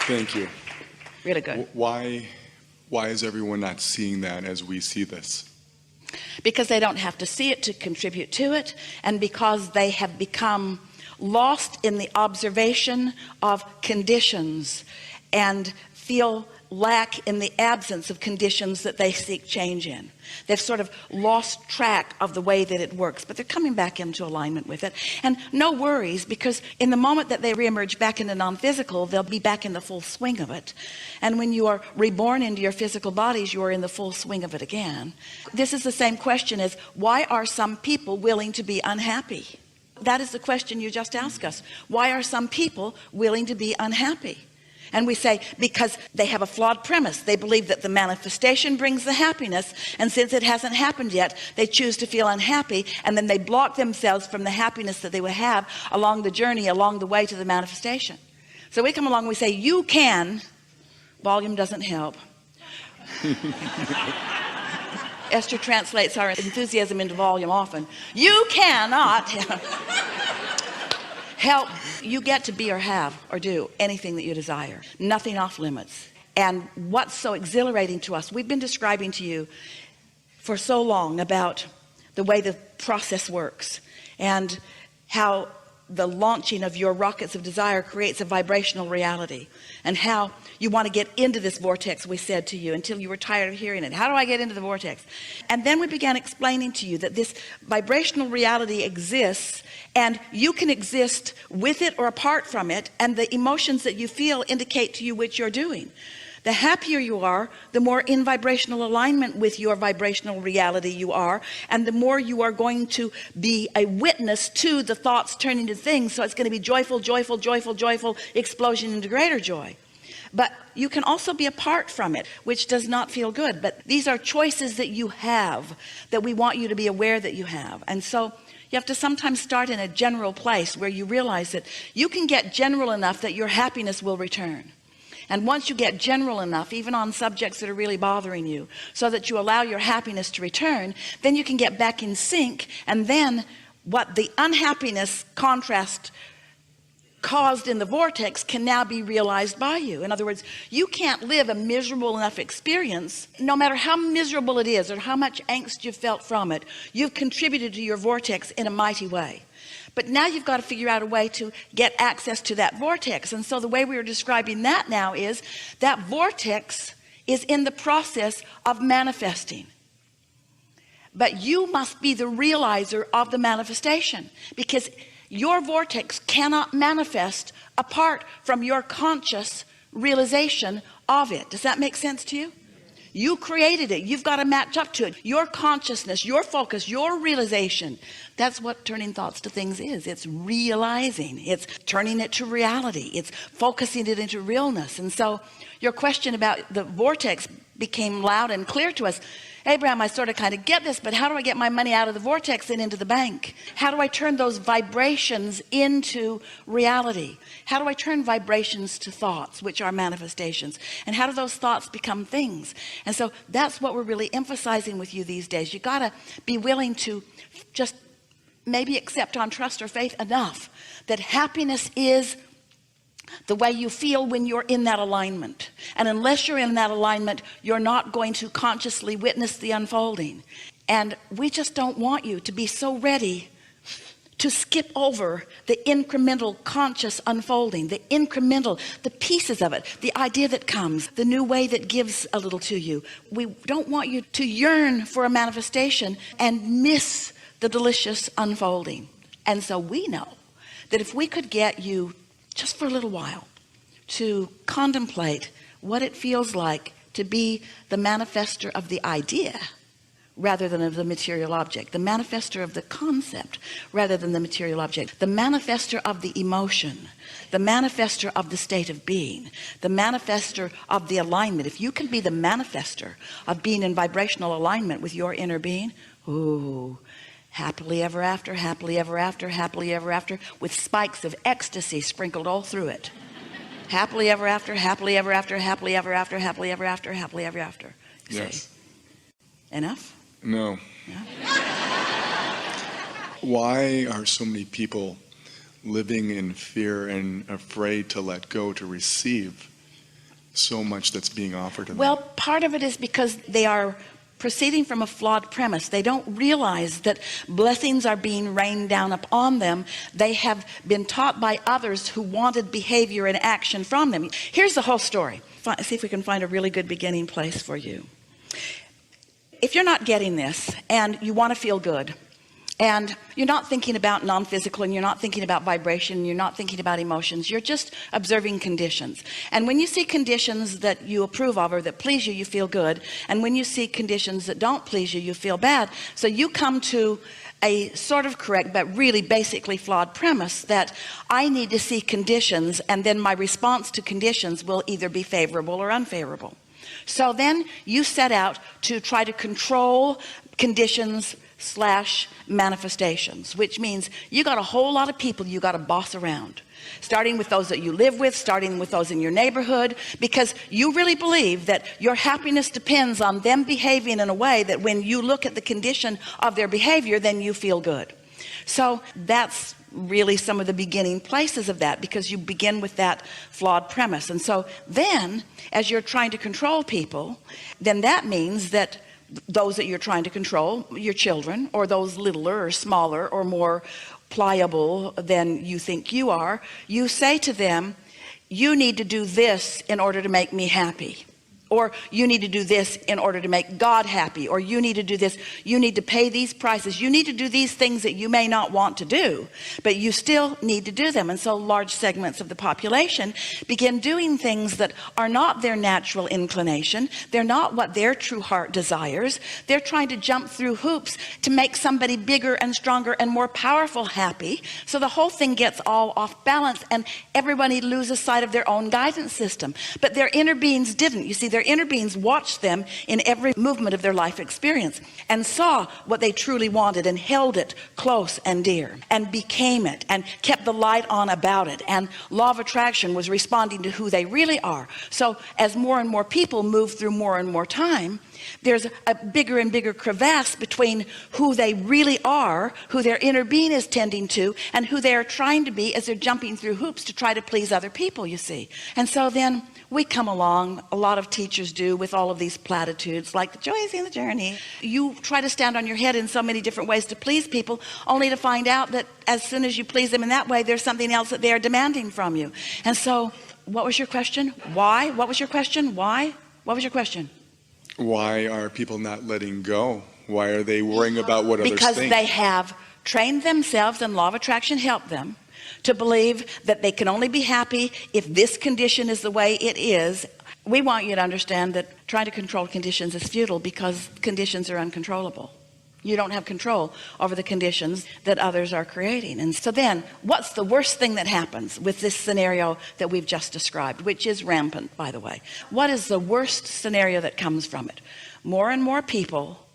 Thank you. Really good. Why is everyone not seeing that as we see this? Because they don't have to see it to contribute to it, and because they have become lost in the observation of conditions and feel lack in the absence of conditions that they seek change in. They've sort of lost track of the way that it works, but they're coming back into alignment with it. And no worries, because in the moment that they reemerge back into non-physical, they'll be back in the full swing of it. And when you are reborn into your physical bodies, you are in the full swing of it again. This is the same question as, why are some people willing to be unhappy? That is the question you just asked us. Why are some people willing to be unhappy? And we say, because they have a flawed premise. They believe that the manifestation brings the happiness, and since it hasn't happened yet, they choose to feel unhappy, and then they block themselves from the happiness that they would have along the journey, along the way to the manifestation. So we come along and we say, you can. Volume doesn't help. Esther translates our enthusiasm into volume often. You cannot help. You get to be or have or do anything that you desire. Nothing off limits. And what's so exhilarating to us, we've been describing to you for so long about the way the process works and how the launching of your rockets of desire creates a vibrational reality, and how you want to get into this vortex, we said to you, until you were tired of hearing it. How do I get into the vortex? And then we began explaining to you that this vibrational reality exists, and you can exist with it or apart from it, and the emotions that you feel indicate to you which you're doing. The happier you are, the more in vibrational alignment with your vibrational reality you are, and the more you are going to be a witness to the thoughts turning to things. So it's going to be joyful, joyful, joyful, joyful, explosion into greater joy. But you can also be apart from it, which does not feel good. But these are choices that you have, that we want you to be aware that you have. And so you have to sometimes start in a general place where you realize that you can get general enough that your happiness will return. And once you get general enough, even on subjects that are really bothering you, so that you allow your happiness to return, then you can get back in sync. And then what the unhappiness contrast caused in the vortex can now be realized by you. In other words, you can't live a miserable enough experience, no matter how miserable it is or how much angst you've felt from it. You've contributed to your vortex in a mighty way. But now you've got to figure out a way to get access to that vortex. And so the way we are describing that now is that vortex is in the process of manifesting. But you must be the realizer of the manifestation, because your vortex cannot manifest apart from your conscious realization of it. Does that make sense to you? You created it. You've got to match up to it. Your consciousness, your focus, your realization. That's what turning thoughts to things is. It's realizing. It's turning it to reality. It's focusing it into realness. And so your question about the vortex became loud and clear to us. Abraham, I sort of kind of get this, but how do I get my money out of the vortex and into the bank? How do I turn those vibrations into reality? How do I turn vibrations to thoughts, which are manifestations? And how do those thoughts become things? And so that's what we're really emphasizing with you these days. You got to be willing to just maybe accept on trust or faith enough that happiness is the way you feel when you're in that alignment. And unless you're in that alignment, you're not going to consciously witness the unfolding. And we just don't want you to be so ready to skip over the incremental conscious unfolding, the incremental, the pieces of it, the idea that comes, the new way that gives a little to you. We don't want you to yearn for a manifestation and miss the delicious unfolding. And so we know that if we could get you just for a little while to contemplate what it feels like to be the manifester of the idea rather than of the material object, the manifester of the concept rather than the material object, the manifester of the emotion, the manifester of the state of being, the manifester of the alignment. If you can be the manifester of being in vibrational alignment with your inner being, ooh, happily ever after, happily ever after, happily ever after, with spikes of ecstasy sprinkled all through it. Happily ever after, happily ever after, happily ever after, happily ever after, happily ever after. Yes. See? Enough? No. Yeah. Why are so many people living in fear and afraid to let go, to receive? so much that's being offered to them? Well, part of it is because they are proceeding from a flawed premise. They don't realize that blessings are being rained down upon them. They have been taught by others who wanted behavior and action from them. Here's the whole story. See if we can find a really good beginning place for you. If you're not getting this and you want to feel good, and you're not thinking about non-physical, and you're not thinking about vibration, and you're not thinking about emotions, you're just observing conditions. And when you see conditions that you approve of or that please you, you feel good. And when you see conditions that don't please you, you feel bad. So you come to a sort of correct but really basically flawed premise that I need to see conditions, and then my response to conditions will either be favorable or unfavorable. So then you set out to try to control conditions / manifestations, which means you got a whole lot of people you got to boss around, starting with those that you live with, starting with those in your neighborhood, because you really believe that your happiness depends on them behaving in a way that when you look at the condition of their behavior, then you feel good. So that's really some of the beginning places of that, because you begin with that flawed premise. And so then as you're trying to control people, then that means that those that you're trying to control, your children, or those littler or smaller or more pliable than you think you are, you say to them, you need to do this in order to make me happy. Or you need to do this in order to make God happy. Or you need to do this, you need to pay these prices, you need to do these things that you may not want to do, but you still need to do them. And so large segments of the population begin doing things that are not their natural inclination. They're not what their true heart desires. They're trying to jump through hoops to make somebody bigger and stronger and more powerful happy. So the whole thing gets all off balance, and everybody loses sight of their own guidance system. But their inner beings didn't. You see, their inner beings watched them in every movement of their life experience and saw what they truly wanted and held it close and dear and became it and kept the light on about it. And law of attraction was responding to who they really are. So as more and more people move through more and more time, there's a bigger and bigger crevasse between who they really are, who their inner being is tending to, and who they are trying to be as they're jumping through hoops to try to please other people, you see. And so then we come along, a lot of teachers do, with all of these platitudes like the joy is in the journey. You try to stand on your head in so many different ways to please people, only to find out that as soon as you please them in that way, there's something else that they are demanding from you. And so what was your question? Why? What was your question? Why? What was your question? Why are people not letting go? Why are they worrying about what others think? Because they have trained themselves, and law of attraction helped them to believe that they can only be happy if this condition is the way it is. We want you to understand that trying to control conditions is futile, because conditions are uncontrollable. You don't have control over the conditions that others are creating. And so then what's the worst thing that happens with this scenario that we've just described, which is rampant, by the way? What is the worst scenario that comes from it? More and more people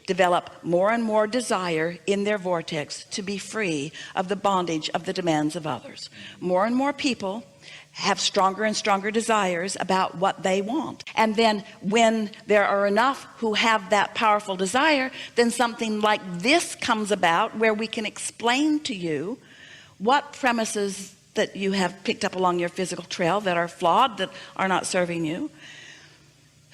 develop more and more desire in their vortex to be free of the bondage of the demands of others. More and more people have stronger and stronger desires about what they want. And then when there are enough who have that powerful desire, then something like this comes about, where we can explain to you what premises that you have picked up along your physical trail that are flawed, that are not serving you.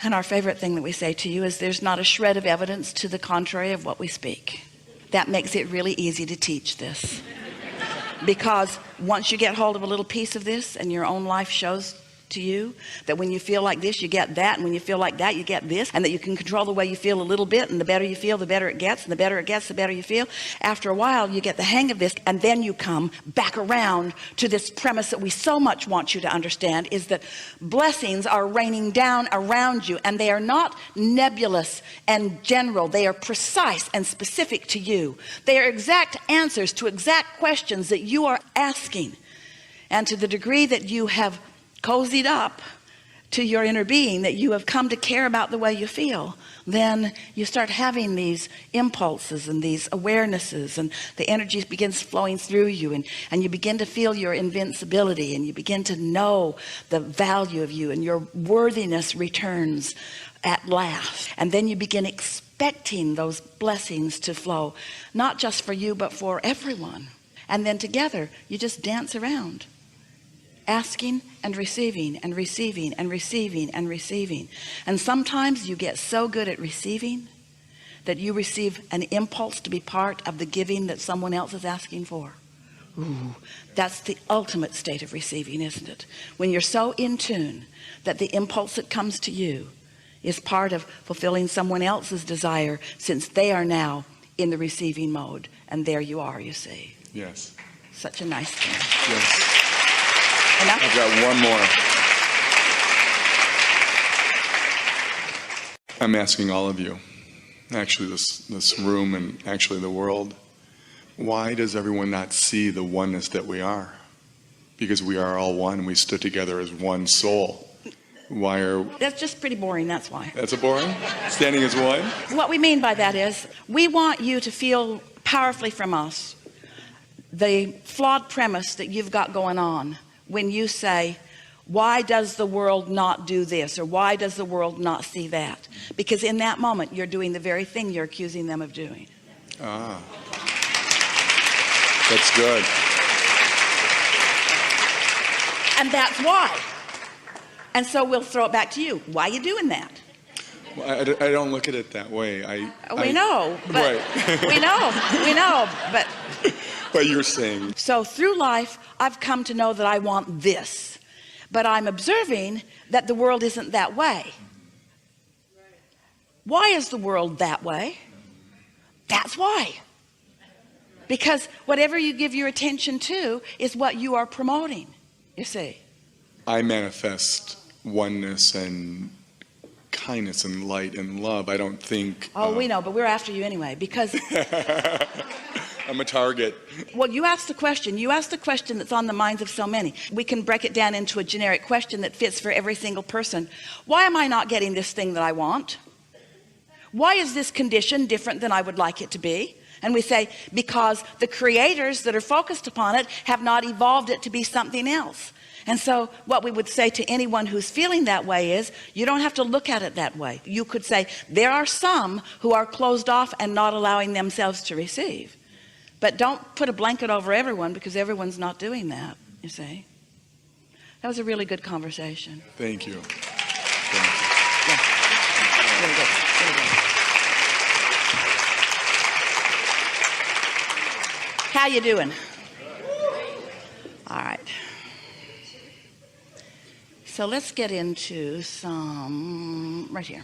And our favorite thing that we say to you is there's not a shred of evidence to the contrary of what we speak. That makes it really easy to teach this. Because once you get hold of a little piece of this, and your own life shows to you that when you feel like this, you get that, and when you feel like that, you get this, and that you can control the way you feel a little bit, and the better you feel, the better it gets, and the better it gets, the better you feel. After a while, you get the hang of this, and then you come back around to this premise that we so much want you to understand, is that blessings are raining down around you, and they are not nebulous and general. They are precise and specific to you. They are exact answers to exact questions that you are asking. And to the degree that you have cozied up to your inner being, that you have come to care about the way you feel, then you start having these impulses and these awarenesses, and the energy begins flowing through you, and you begin to feel your invincibility, and you begin to know the value of you, and your worthiness returns at last. And then you begin expecting those blessings to flow, not just for you but for everyone. And then together you just dance around. asking and receiving and receiving and receiving and receiving. And sometimes you get so good at receiving that you receive an impulse to be part of the giving that someone else is asking for. Ooh, that's the ultimate state of receiving, isn't it? When you're so in tune that the impulse that comes to you is part of fulfilling someone else's desire, since they are now in the receiving mode, and there you are, you see. Yes. Such a nice thing. Yes. Enough? I've got one more. I'm asking all of you, actually this room and actually the world, why does everyone not see the oneness that we are? Because we are all one. We stood together as one soul. Why are... That's just pretty boring, that's why. That's a boring? Standing as one? What we mean by that is, we want you to feel powerfully from us the flawed premise that you've got going on when you say, why does the world not do this? Or why does the world not see that? Because in that moment, you're doing the very thing you're accusing them of doing. Ah. That's good. And that's why. And so we'll throw it back to you. Why are you doing that? Well, I don't look at it that way. We know, but right. we know, but But you're saying. so through life, I've come to know that I want this, but I'm observing that the world isn't that way. Why is the world that way? That's why. Because whatever you give your attention to is what you are promoting, you see. I manifest oneness and kindness and light and love. I don't think... Oh, we know, but we're after you anyway, because... I'm a target. Well, you asked the question that's on the minds of so many. We can break it down into a generic question that fits for every single person. Why am I not getting this thing that I want? Why is this condition different than I would like it to be? And we say, because the creators that are focused upon it have not evolved it to be something else. And so what we would say to anyone who's feeling that way is, you don't have to look at it that way. You could say, there are some who are closed off and not allowing themselves to receive. But don't put a blanket over everyone, because everyone's not doing that, you see. That was a really good conversation. Thank you. Yeah. Really good. Really good. How you doing? All right. So let's get into some right here.